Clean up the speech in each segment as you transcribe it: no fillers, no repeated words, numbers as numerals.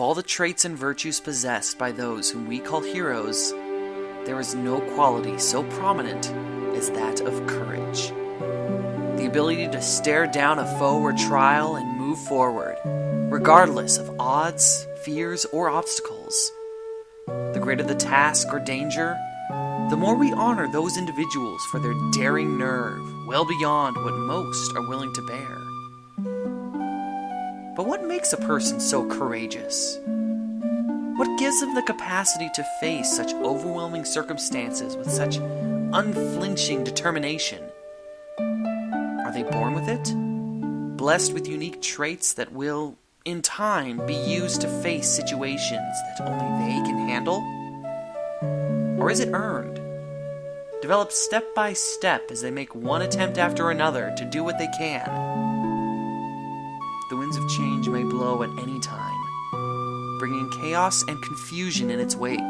all the traits and virtues possessed by those whom we call heroes, there is no quality so prominent as that of courage. The ability to stare down a foe or trial and move forward, regardless of odds, fears, or obstacles. The greater the task or danger, the more we honor those individuals for their daring nerve, well beyond what most are willing to bear. But what makes a person so courageous? What gives them the capacity to face such overwhelming circumstances with such unflinching determination? Are they born with it? Blessed with unique traits that will, in time, be used to face situations that only they can handle? Or is it earned? Developed step by step as they make one attempt after another to do what they can. The winds of change may blow at any time, bringing chaos and confusion in its wake.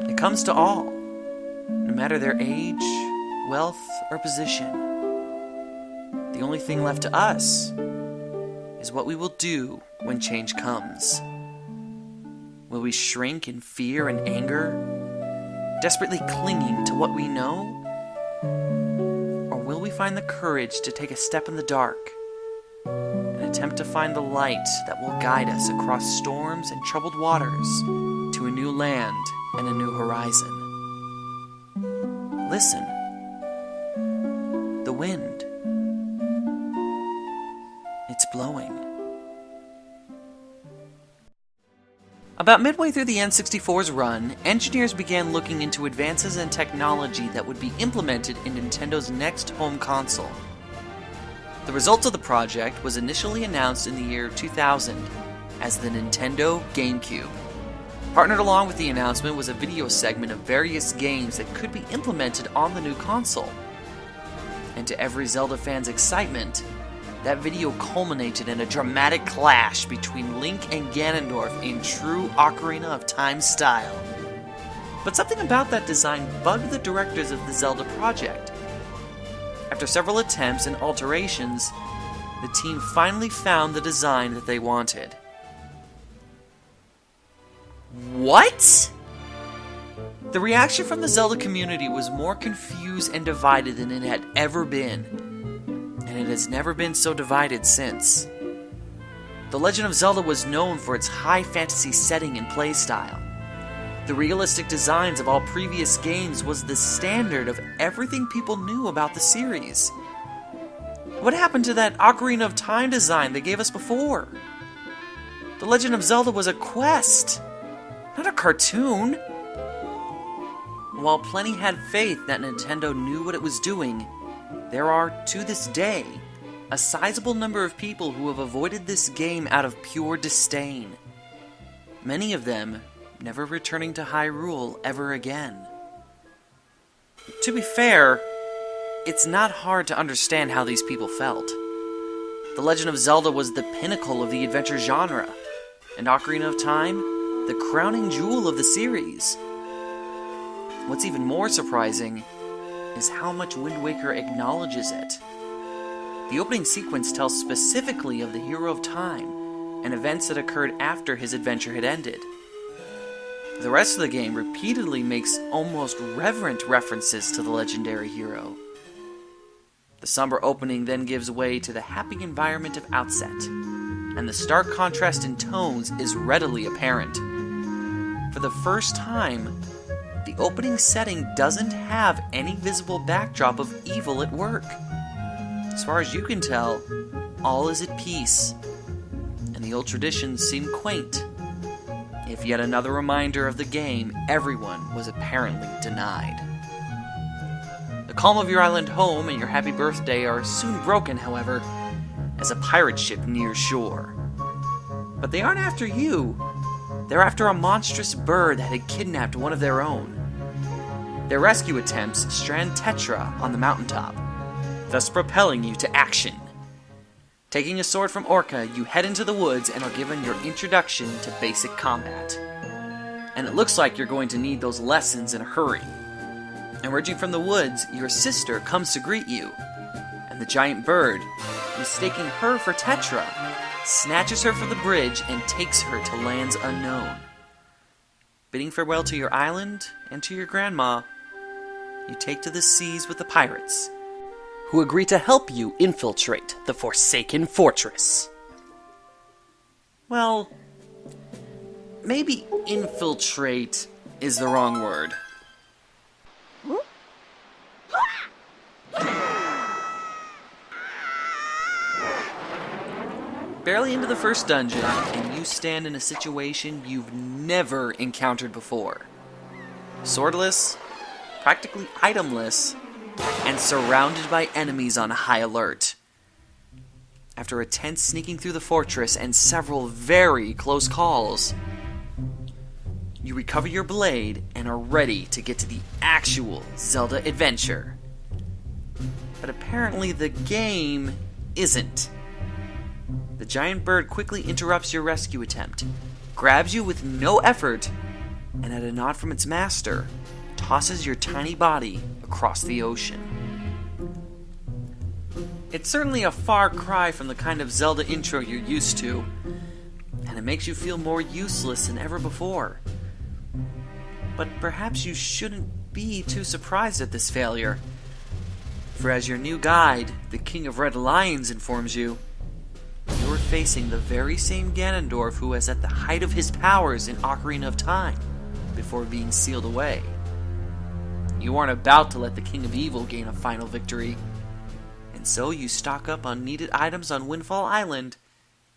It comes to all, no matter their age, wealth, or position. The only thing left to us is what we will do when change comes. Will we shrink in fear and anger, desperately clinging to what we know? Or will we find the courage to take a step in the dark and attempt to find the light that will guide us across storms and troubled waters to a new land and a new horizon? Listen. The wind. It's blowing. About midway through the N64's run, engineers began looking into advances in technology that would be implemented in Nintendo's next home console. The result of the project was initially announced in the year 2000 as the Nintendo Gamecube. Partnered along with the announcement was a video segment of various games that could be implemented on the new console. And to every Zelda fan's excitement, that video culminated in a dramatic clash between Link and Ganondorf in true Ocarina of Time style. But something about that design bugged the directors of the Zelda project. After several attempts and alterations, the team finally found the design that they wanted. What? The reaction from the Zelda community was more confused and divided than it had ever been. And it has never been so divided since. The Legend of Zelda was known for its high fantasy setting and playstyle. The realistic designs of all previous games was the standard of everything people knew about the series. What happened to that Ocarina of Time design they gave us before? The Legend of Zelda was a quest, not a cartoon. While plenty had faith that Nintendo knew what it was doing, there are, to this day, a sizable number of people who have avoided this game out of pure disdain. Many of them never returning to Hyrule ever again. To be fair, it's not hard to understand how these people felt. The Legend of Zelda was the pinnacle of the adventure genre, and Ocarina of Time, the crowning jewel of the series. What's even more surprising is how much Wind Waker acknowledges it. The opening sequence tells specifically of the Hero of Time and events that occurred after his adventure had ended. The rest of the game repeatedly makes almost reverent references to the legendary hero. The somber opening then gives way to the happy environment of Outset, and the stark contrast in tones is readily apparent. For the first time, the opening setting doesn't have any visible backdrop of evil at work. As far as you can tell, all is at peace, and the old traditions seem quaint. If yet another reminder of the game everyone was apparently denied. The calm of your island home and your happy birthday are soon broken, however, as a pirate ship nears shore. But they aren't after you. They're after a monstrous bird that had kidnapped one of their own. Their rescue attempts strand Tetra on the mountaintop, thus propelling you to action. Taking a sword from Orca, you head into the woods and are given your introduction to basic combat. And it looks like you're going to need those lessons in a hurry. Emerging from the woods, your sister comes to greet you, and the giant bird, mistaking her for Tetra, snatches her from the bridge and takes her to lands unknown. Bidding farewell to your island and to your grandma, you take to the seas with the pirates, who agree to help you infiltrate the Forsaken Fortress. Well, maybe infiltrate is the wrong word. Barely into the first dungeon, and you stand in a situation you've never encountered before. Swordless, practically itemless, and surrounded by enemies on high alert. After a tense sneaking through the fortress and several very close calls, you recover your blade and are ready to get to the actual Zelda adventure. But apparently the game isn't. The giant bird quickly interrupts your rescue attempt, grabs you with no effort, and at a nod from its master, tosses your tiny body across the ocean. It's certainly a far cry from the kind of Zelda intro you're used to, and it makes you feel more useless than ever before. But perhaps you shouldn't be too surprised at this failure, for as your new guide, the King of Red Lions, informs you, you're facing the very same Ganondorf who was at the height of his powers in Ocarina of Time, before being sealed away. You aren't about to let the King of Evil gain a final victory, and so you stock up on needed items on Windfall Island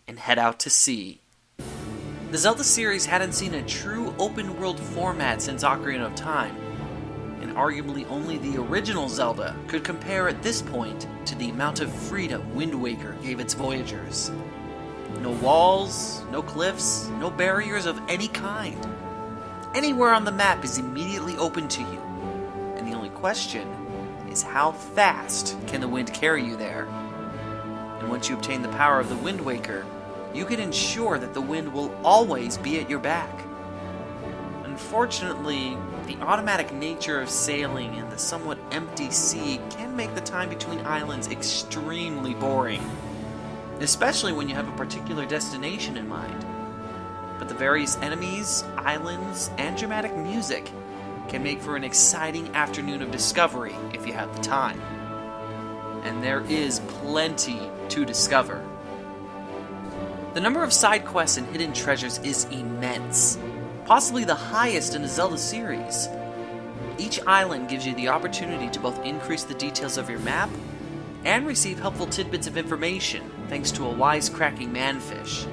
and head out to sea. The Zelda series hadn't seen a true open-world format since Ocarina of Time, and arguably only the original Zelda could compare at this point to the amount of freedom Wind Waker gave its voyagers. No walls, no cliffs, no barriers of any kind. Anywhere on the map is immediately open to you, and the only question is how fast can the wind carry you there? And once you obtain the power of the Wind Waker, you can ensure that the wind will always be at your back. Unfortunately, the automatic nature of sailing in the somewhat empty sea can make the time between islands extremely boring, especially when you have a particular destination in mind. But the various enemies, islands, and dramatic music can make for an exciting afternoon of discovery if you have the time. And there is plenty to discover. The number of side quests and hidden treasures is immense, possibly the highest in the Zelda series. Each island gives you the opportunity to both increase the details of your map and receive helpful tidbits of information thanks to a wisecracking manfish.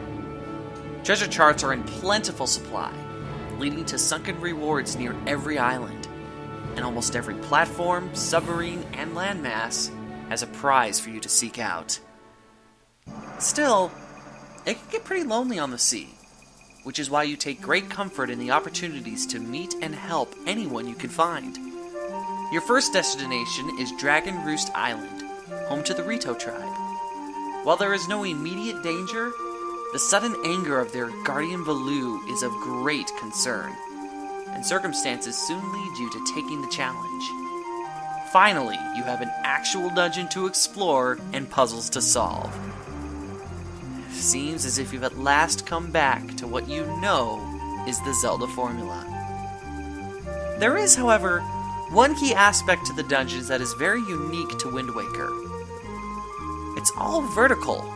Treasure charts are in plentiful supply, leading to sunken rewards near every island, and almost every platform, submarine, and landmass has a prize for you to seek out. Still, it can get pretty lonely on the sea, which is why you take great comfort in the opportunities to meet and help anyone you can find. Your first destination is Dragon Roost Island, home to the Rito tribe. While there is no immediate danger, the sudden anger of their guardian Valoo is of great concern, and circumstances soon lead you to taking the challenge. Finally, you have an actual dungeon to explore and puzzles to solve. Seems as if you've at last come back to what you know is the Zelda formula. There is, however, one key aspect to the dungeons that is very unique to Wind Waker. It's all vertical.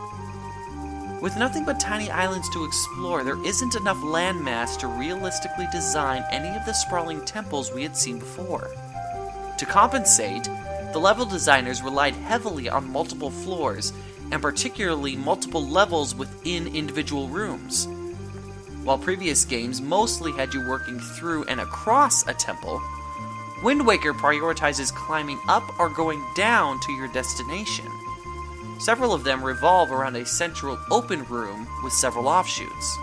With nothing but tiny islands to explore, there isn't enough landmass to realistically design any of the sprawling temples we had seen before. To compensate, the level designers relied heavily on multiple floors, and particularly multiple levels within individual rooms. While previous games mostly had you working through and across a temple, Wind Waker prioritizes climbing up or going down to your destination. Several of them revolve around a central open room with several offshoots.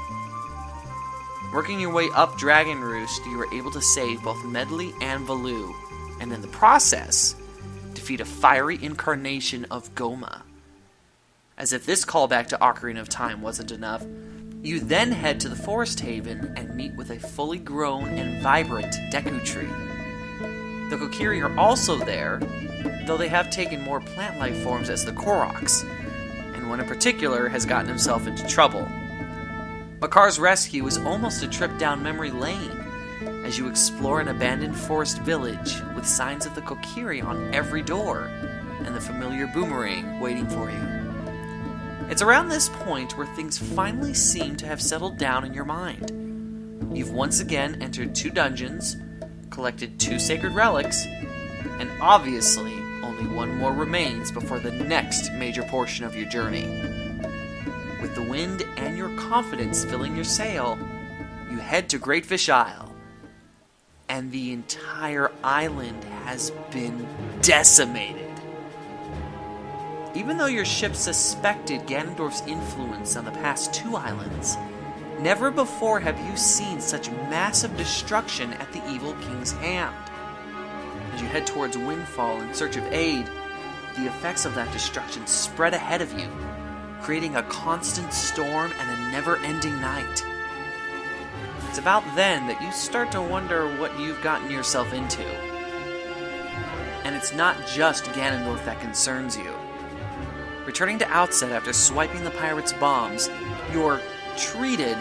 Working your way up Dragon Roost, you are able to save both Medley and Valoo, and in the process, defeat a fiery incarnation of Goma. As if this callback to Ocarina of Time wasn't enough, you then head to the Forest Haven and meet with a fully grown and vibrant Deku Tree. The Kokiri are also there, though they have taken more plant-like forms as the Koroks, and one in particular has gotten himself into trouble. Makar's rescue is almost a trip down memory lane as you explore an abandoned forest village with signs of the Kokiri on every door and the familiar boomerang waiting for you. It's around this point where things finally seem to have settled down in your mind. You've once again entered 2 dungeons, collected 2 sacred relics, and obviously only 1 more remains before the next major portion of your journey. With the wind and your confidence filling your sail, you head to Greatfish Isle, and the entire island has been decimated. Even though your ship suspected Ganondorf's influence on the past 2 islands, never before have you seen such massive destruction at the evil king's hand. As you head towards Windfall in search of aid, the effects of that destruction spread ahead of you, creating a constant storm and a never-ending night. It's about then that you start to wonder what you've gotten yourself into. And it's not just Ganondorf that concerns you. Returning to Outset after swiping the pirates' bombs, you're treated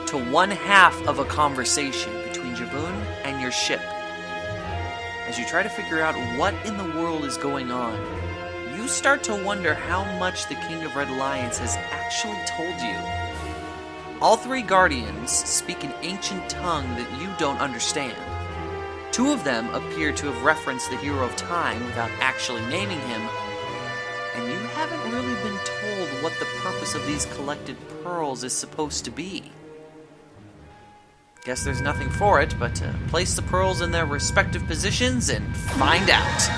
to 1/2 of a conversation between Jabun and your ship. As you try to figure out what in the world is going on, you start to wonder how much the King of Red Lions has actually told you. All 3 guardians speak an ancient tongue that you don't understand. 2 of them appear to have referenced the Hero of Time without actually naming him, and you haven't really been told what the purpose of these collected pearls is supposed to be. Guess there's nothing for it but to place the pearls in their respective positions and find out.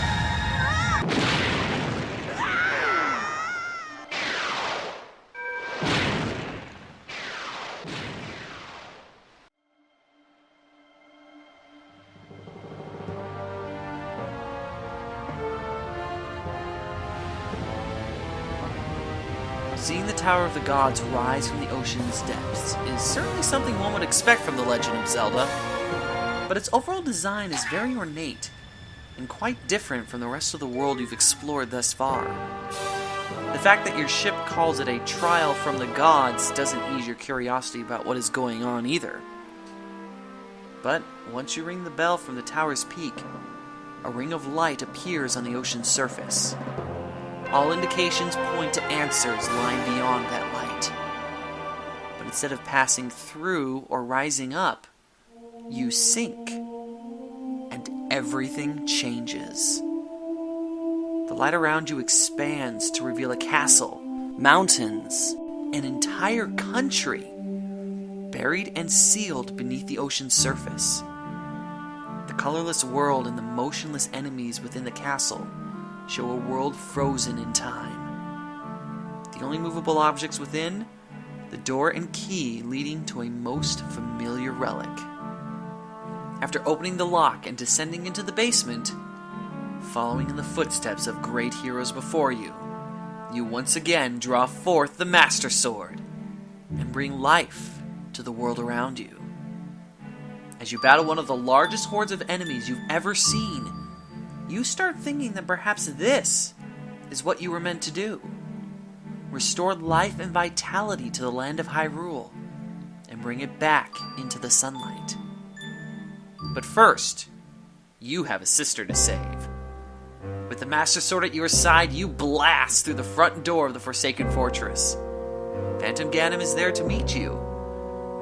Seeing the Tower of the Gods rise from the ocean's depths is certainly something one would expect from The Legend of Zelda, but its overall design is very ornate and quite different from the rest of the world you've explored thus far. The fact that your ship calls it a trial from the gods doesn't ease your curiosity about what is going on either. But once you ring the bell from the tower's peak, a ring of light appears on the ocean's surface. All indications point to answers lying beyond that light. But instead of passing through or rising up, you sink, and everything changes. The light around you expands to reveal a castle, mountains, an entire country, buried and sealed beneath the ocean's surface. The colorless world and the motionless enemies within the castle show a world frozen in time. The only movable objects within, the door and key leading to a most familiar relic. After opening the lock and descending into the basement, following in the footsteps of great heroes before you, you once again draw forth the Master Sword and bring life to the world around you. As you battle one of the largest hordes of enemies you've ever seen, you start thinking that perhaps this is what you were meant to do. Restore life and vitality to the land of Hyrule and bring it back into the sunlight. But first, you have a sister to save. With the Master Sword at your side, you blast through the front door of the Forsaken Fortress. Phantom Ganon is there to meet you,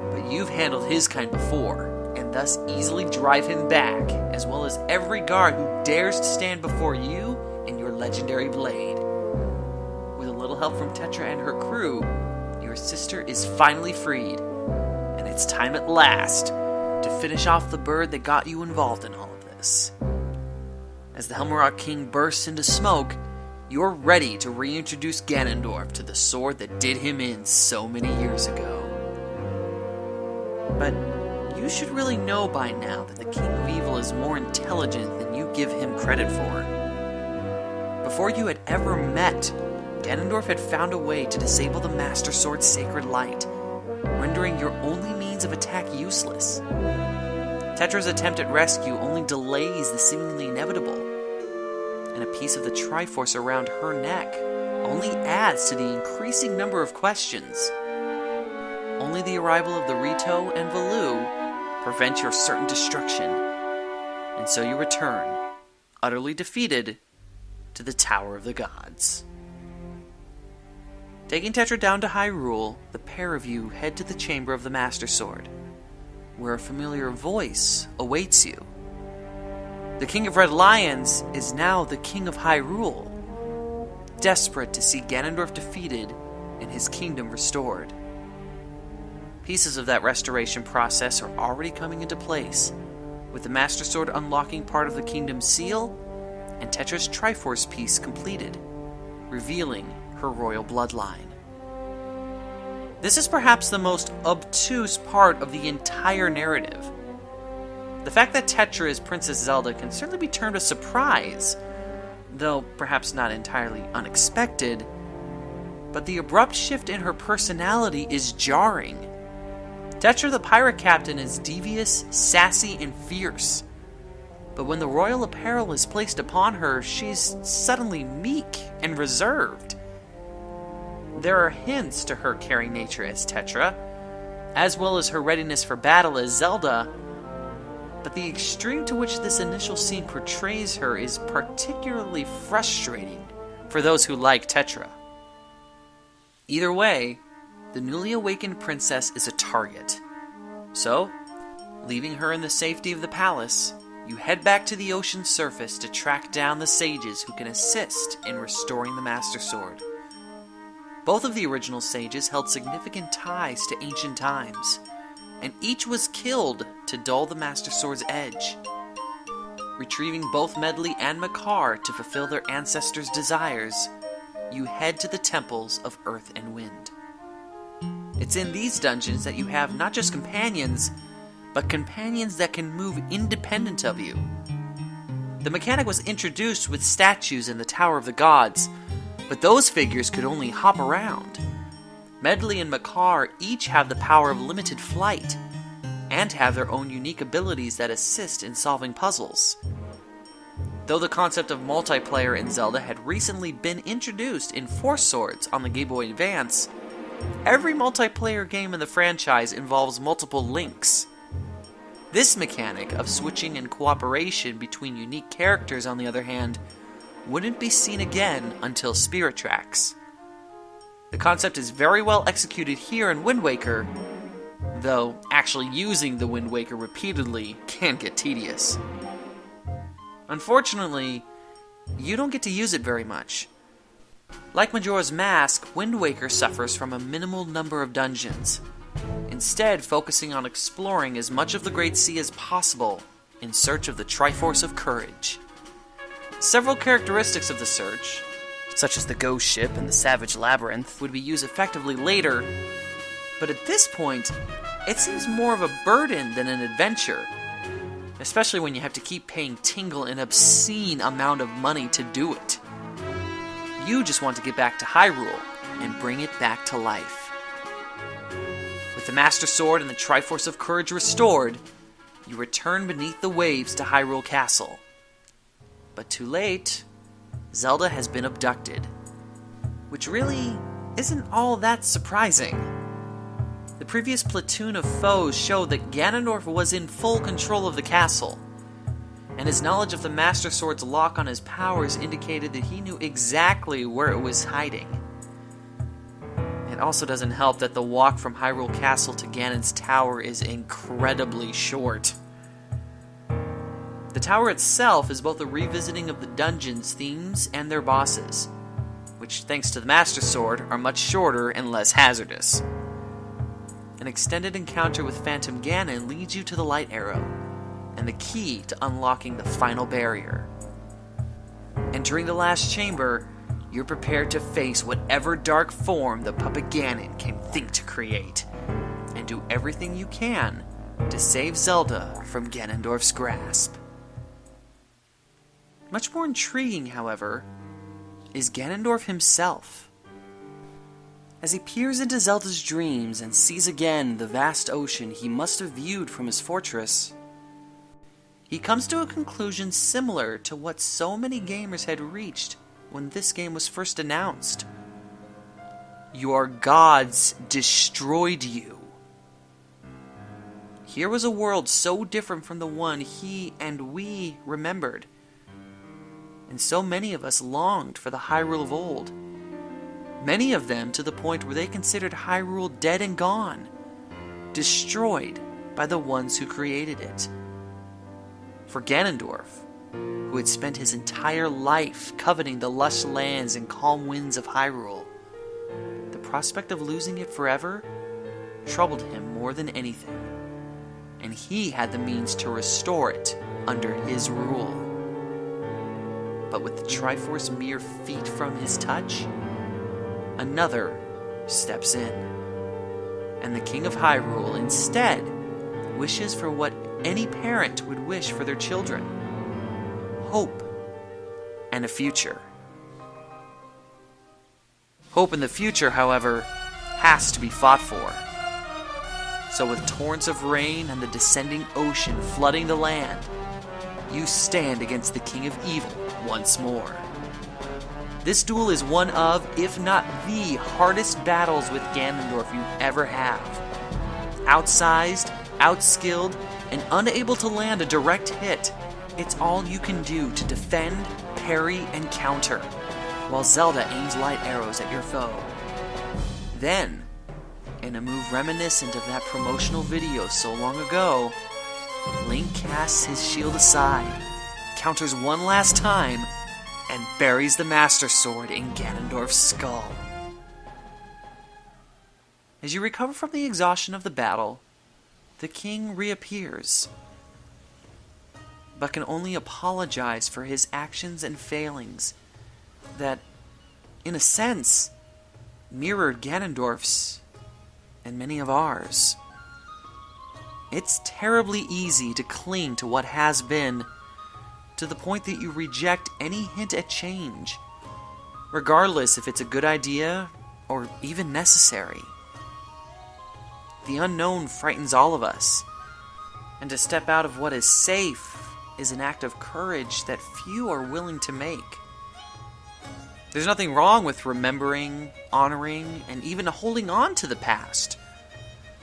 but you've handled his kind before, and thus easily drive him back, as well as every guard who dares to stand before you and your legendary blade. With a little help from Tetra and her crew, your sister is finally freed, and it's time at last to finish off the bird that got you involved in all of this. As the Helmrock King bursts into smoke, you're ready to reintroduce Ganondorf to the sword that did him in so many years ago. But you should really know by now that the King of Evil is more intelligent than you give him credit for. Before you had ever met, Ganondorf had found a way to disable the Master Sword's sacred light, rendering your only means of attack useless. Tetra's attempt at rescue only delays the seemingly inevitable, and a piece of the Triforce around her neck only adds to the increasing number of questions. Only the arrival of the Rito and Valoo prevent your certain destruction, and so you return, utterly defeated, to the Tower of the Gods. Taking Tetra down to Hyrule, the pair of you head to the Chamber of the Master Sword, where a familiar voice awaits you. The King of Red Lions is now the King of Hyrule, desperate to see Ganondorf defeated and his kingdom restored. Pieces of that restoration process are already coming into place, with the Master Sword unlocking part of the Kingdom's seal and Tetra's Triforce piece completed, revealing her royal bloodline. This is perhaps the most obtuse part of the entire narrative. The fact that Tetra is Princess Zelda can certainly be termed a surprise, though perhaps not entirely unexpected, but the abrupt shift in her personality is jarring. Tetra the pirate captain is devious, sassy, and fierce, but when the royal apparel is placed upon her, she's suddenly meek and reserved. There are hints to her caring nature as Tetra, as well as her readiness for battle as Zelda, but the extreme to which this initial scene portrays her is particularly frustrating for those who like Tetra. Either way, the newly awakened princess is a target. So, leaving her in the safety of the palace, you head back to the ocean's surface to track down the sages who can assist in restoring the Master Sword. Both of the original sages held significant ties to ancient times, and each was killed to dull the Master Sword's edge. Retrieving both Medley and Makar to fulfill their ancestors' desires, you head to the temples of Earth and Wind. It's in these dungeons that you have not just companions, but companions that can move independent of you. The mechanic was introduced with statues in the Tower of the Gods, but those figures could only hop around. Medley and Makar each have the power of limited flight, and have their own unique abilities that assist in solving puzzles. Though the concept of multiplayer in Zelda had recently been introduced in Force Swords on the Game Boy Advance, every multiplayer game in the franchise involves multiple links. This mechanic of switching and cooperation between unique characters, on the other hand, wouldn't be seen again until Spirit Tracks. The concept is very well executed here in Wind Waker, though actually using the Wind Waker repeatedly can get tedious. Unfortunately, you don't get to use it very much. Like Majora's Mask, Wind Waker suffers from a minimal number of dungeons, instead focusing on exploring as much of the Great Sea as possible in search of the Triforce of Courage. Several characteristics of the search, such as the Ghost Ship and the Savage Labyrinth, would be used effectively later, but at this point, it seems more of a burden than an adventure, especially when you have to keep paying Tingle an obscene amount of money to do it. You just want to get back to Hyrule and bring it back to life. With the Master Sword and the Triforce of Courage restored, you return beneath the waves to Hyrule Castle. But too late, Zelda has been abducted, which really isn't all that surprising. The previous platoon of foes showed that Ganondorf was in full control of the castle, and his knowledge of the Master Sword's lock on his powers indicated that he knew exactly where it was hiding. It also doesn't help that the walk from Hyrule Castle to Ganon's Tower is incredibly short. The tower itself is both a revisiting of the dungeon's themes and their bosses, which, thanks to the Master Sword, are much shorter and less hazardous. An extended encounter with Phantom Ganon leads you to the Light Arrow, and the key to unlocking the final barrier. Entering the last chamber, you're prepared to face whatever dark form the puppet Ganon can think to create, and do everything you can to save Zelda from Ganondorf's grasp. Much more intriguing, however, is Ganondorf himself. As he peers into Zelda's dreams and sees again the vast ocean he must have viewed from his fortress, he comes to a conclusion similar to what so many gamers had reached when this game was first announced. Your gods destroyed you. Here was a world so different from the one he and we remembered. And so many of us longed for the Hyrule of old. Many of them to the point where they considered Hyrule dead and gone, destroyed by the ones who created it. For Ganondorf, who had spent his entire life coveting the lush lands and calm winds of Hyrule, the prospect of losing it forever troubled him more than anything, and he had the means to restore it under his rule. But with the Triforce mere feet from his touch, another steps in, and the King of Hyrule instead wishes for what any parent would wish for their children: hope and a future. Hope in the future, however, has to be fought for. So with torrents of rain and the descending ocean flooding the land, you stand against the King of Evil once more. This duel is one of, if not the hardest battles with Ganondorf you ever have. Outsized, outskilled, and unable to land a direct hit, it's all you can do to defend, parry, and counter, while Zelda aims light arrows at your foe. Then, in a move reminiscent of that promotional video so long ago, Link casts his shield aside, counters one last time, and buries the Master Sword in Ganondorf's skull. As you recover from the exhaustion of the battle, the king reappears, but can only apologize for his actions and failings that, in a sense, mirrored Ganondorf's and many of ours. It's terribly easy to cling to what has been, to the point that you reject any hint at change, regardless if it's a good idea or even necessary. The unknown frightens all of us, and to step out of what is safe is an act of courage that few are willing to make. There's nothing wrong with remembering, honoring, and even holding on to the past,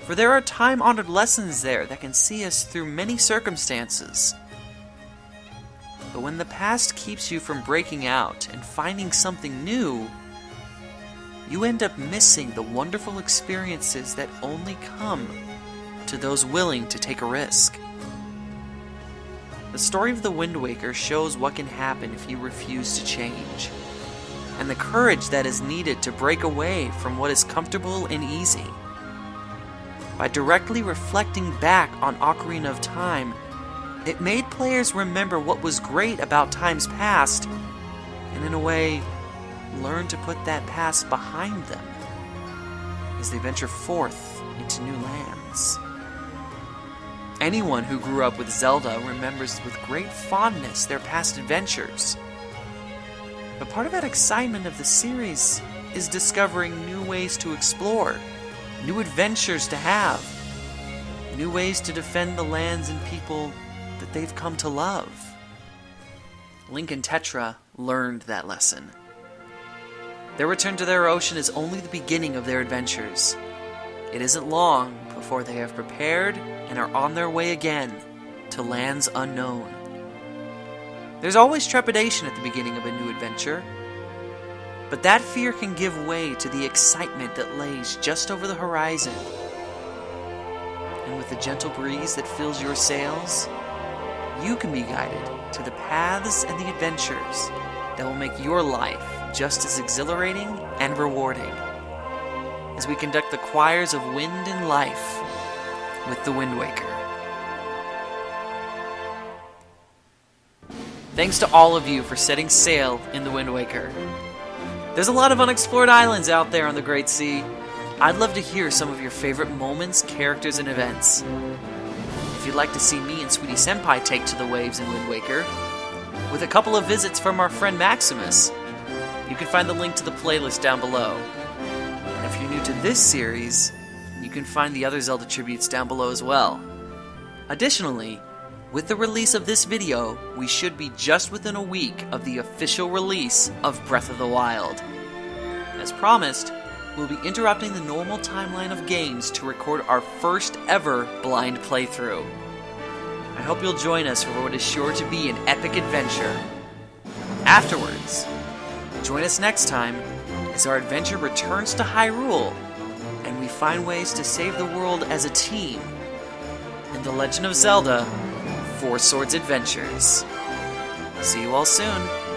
for there are time-honored lessons there that can see us through many circumstances. But when the past keeps you from breaking out and finding something new, you end up missing the wonderful experiences that only come to those willing to take a risk. The story of the Wind Waker shows what can happen if you refuse to change, and the courage that is needed to break away from what is comfortable and easy. By directly reflecting back on Ocarina of Time, it made players remember what was great about times past, and in a way, learn to put that past behind them as they venture forth into new lands. Anyone who grew up with Zelda remembers with great fondness their past adventures. But part of that excitement of the series is discovering new ways to explore, new adventures to have, new ways to defend the lands and people that they've come to love. Link and Tetra learned that lesson. Their return to their ocean is only the beginning of their adventures. It isn't long before they have prepared and are on their way again to lands unknown. There's always trepidation at the beginning of a new adventure, but that fear can give way to the excitement that lays just over the horizon. And with the gentle breeze that fills your sails, you can be guided to the paths and the adventures that will make your life just as exhilarating and rewarding as we conduct the choirs of wind and life with the Wind Waker. Thanks to all of you for setting sail in the Wind Waker. There's a lot of unexplored islands out there on the Great Sea. I'd love to hear some of your favorite moments, characters, and events. If you'd like to see me and Sweetie Senpai take to the waves in Wind Waker, with a couple of visits from our friend Maximus, you can find the link to the playlist down below. And if you're new to this series, you can find the other Zelda tributes down below as well. Additionally, With the release of this video, we should be just within a week of the official release of Breath of the Wild. As promised, we'll be interrupting the normal timeline of games to record our first ever blind playthrough. I hope you'll join us for what is sure to be an epic adventure. Afterwards, join us next time as our adventure returns to Hyrule and we find ways to save the world as a team in The Legend of Zelda: Four Swords Adventures. See you all soon.